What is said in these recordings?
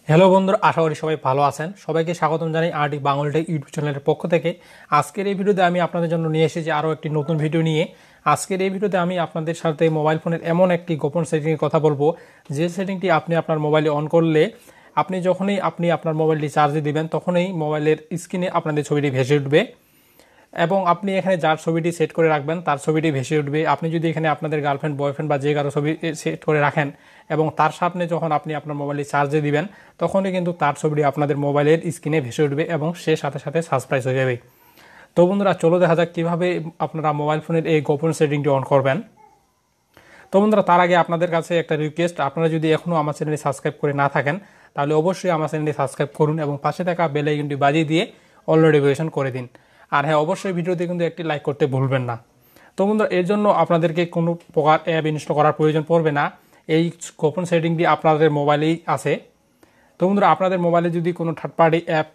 Hello বন্ধুরা, আশা করি সবাই ভালো আছেন। সবাইকে স্বাগতম জানাই আরটি বাংলাটেক ইউটিউব চ্যানেলের পক্ষ থেকে। আজকের এই ভিডিওতে আমি আপনাদের জন্য নিয়ে এসেছি আরও একটি নতুন ভিডিও নিয়ে। আজকের এই ভিডিওতে আমি আপনাদের সাথে মোবাইল ফোনের এমন একটি গোপন সেটিংয়ের কথা বলবো, যে সেটিংটি আপনি আপনার মোবাইলে অন করলে যখনই আপনার মোবাইলটি চার্জে দিবেন তখনই মোবাইলের স্ক্রিনে আপনাদের ছবিটি ভেসে উঠবে এবং আপনি এখানে যার ছবিটি সেট করে রাখবেন তার ছবিটি ভেসে উঠবে। আপনি যদি এখানে আপনাদের গার্লফ্রেন্ড, বয়ফ্রেন্ড বা যে কারো ছবি সেট করে রাখেন এবং তার সামনে যখন আপনি আপনার মোবাইলটি চার্জে দিবেন তখনই কিন্তু তার ছবিটি আপনাদের মোবাইলের স্ক্রিনে ভেসে উঠবে এবং সে সাথে সাথে সারপ্রাইজ হয়ে যাবে। তো বন্ধুরা, চলো দেখা যাক কীভাবে আপনারা মোবাইল ফোনের এই গোপন সেটিংটি অন করবেন। তো বন্ধুরা, তার আগে আপনাদের কাছে একটা রিকোয়েস্ট, আপনারা যদি এখনও আমার চ্যানেলটি সাবস্ক্রাইব করে না থাকেন তাহলে অবশ্যই আমার চ্যানেলটি সাবস্ক্রাইব করুন এবং পাশে থাকা বেল আইকনটি বাজিয়ে দিয়ে অল নোটিফিকেশন করে দিন। আর হ্যাঁ, অবশ্যই ভিডিওতে কিন্তু একটি লাইক করতে ভুলবেন না। তো বন্ধুরা, এর জন্য আপনাদেরকে কোনো প্রকার অ্যাপ ইনস্টল করার প্রয়োজন পড়বে না। এই গোপন সেটিংটি আপনাদের মোবাইলেই আছে। তো বন্ধুরা, আপনাদের মোবাইলে যদি কোনো থার্ড পার্টি অ্যাপ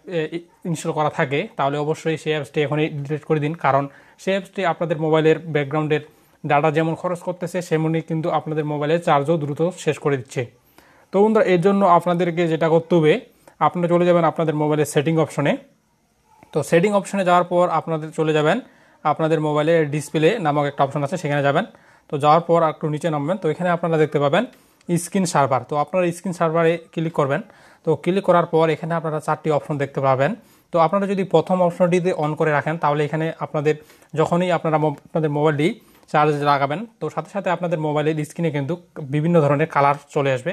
ইনস্টল করা থাকে তাহলে অবশ্যই সেই অ্যাপসটি এখনই ডিলিট করে দিন, কারণ সেই অ্যাপসটি আপনাদের মোবাইলের ব্যাকগ্রাউন্ডের ডাটা যেমন খরচ করতেছে সেমনই কিন্তু আপনাদের মোবাইলের চার্জও দ্রুত শেষ করে দিচ্ছে। তো বন্ধুরা, এর জন্য আপনাদেরকে যেটা করতে হবে, আপনারা চলে যাবেন আপনাদের মোবাইলের সেটিং অপশনে। তো সেটিং অপশনে যাওয়ার পর আপনাদের চলে যাবেন আপনাদের মোবাইলের ডিসপ্লে নামক একটা অপশন আছে, সেখানে যাবেন। তো যাওয়ার পর একটু নিচে নামবেন, তো এখানে আপনারা দেখতে পাবেন স্ক্রিন সার্ভার। তো আপনারা স্ক্রিন সার্ভারে ক্লিক করবেন। তো ক্লিক করার পর এখানে আপনারা 4টি অপশন দেখতে পাবেন। তো আপনারা যদি প্রথম অপশনটিতে অন করে রাখেন তাহলে এখানে আপনাদের যখনই আপনারা আপনাদের মোবাইলটি চার্জে লাগাবেন তো সাথে সাথে আপনাদের মোবাইলের স্ক্রিনে কিন্তু বিভিন্ন ধরনের কালার চলে আসবে।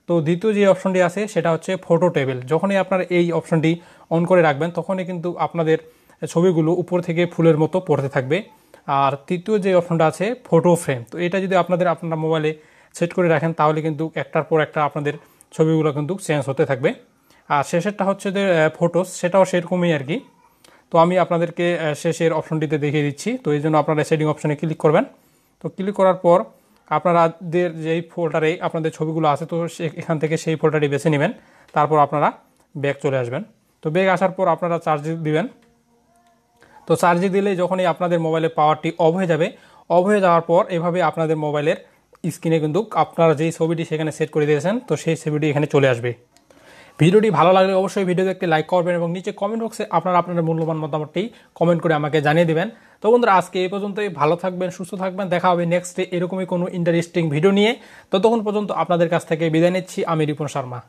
তো দ্বিতীয় যে অপশনটি আছে সেটা হচ্ছে ফটো টেবিল। যখনই আপনারা এই অপশনটি অন করে রাখবেন তখনই কিন্তু আপনাদের ছবিগুলো উপর থেকে ফুলের মতো পড়তে থাকবে। আর তৃতীয় যে অপশনটা আছে ফটো ফ্রেম, তো এটা যদি আপনার মোবাইলে সেট করে রাখেন তাহলে কিন্তু একটার পর একটা আপনাদের ছবিগুলো কিন্তু চেঞ্জ হতে থাকবে। আর শেষেরটা হচ্ছে যে ফটোস, সেটাও সেরকমই আর কি। তো আমি আপনাদেরকে শেষের অপশনটিতে দেখিয়ে দিচ্ছি। তো এই জন্য আপনারা সেটিং অপশনে ক্লিক করবেন। তো ক্লিক করার পর আপনাদের যেই ফোল্ডারে আপনাদের ছবিগুলো আছে তো এখান থেকে সেই ফোল্ডারটি বেছে নেবেন। তারপর আপনারা ব্যাক চলে আসবেন। তো ব্যাক আসার পর আপনারা চার্জ দিবেন। তো চার্জে দিলে যখনই আপনাদের মোবাইলের পাওয়ারটি অফ হয়ে যাবে, অফ হয়ে যাওয়ার পর এভাবে আপনাদের মোবাইলের স্ক্রিনে কিন্তু আপনারা যেই ছবিটি সেখানে সেট করে দিয়েছেন তো সেই ছবিটি এখানে চলে আসবে। ভিডিওটি ভালো লাগলে অবশ্যই ভিডিওতে একটি লাইক করবেন এবং নিচে কমেন্ট বক্সে আপনাদের মূল্যবান মতামতটি কমেন্ট করে আমাকে জানিয়ে দিবেন। তো বন্ধুরা, আজকে এই পর্যন্তই। ভালো থাকবেন, সুস্থ থাকবেন। দেখা হবে নেক্সট ডে এরকমই কোনো ইন্টারেস্টিং ভিডিও নিয়ে। ততক্ষণ পর্যন্ত আপনাদের কাছ থেকে বিদায় নিচ্ছি। আমি রিপন শর্মা।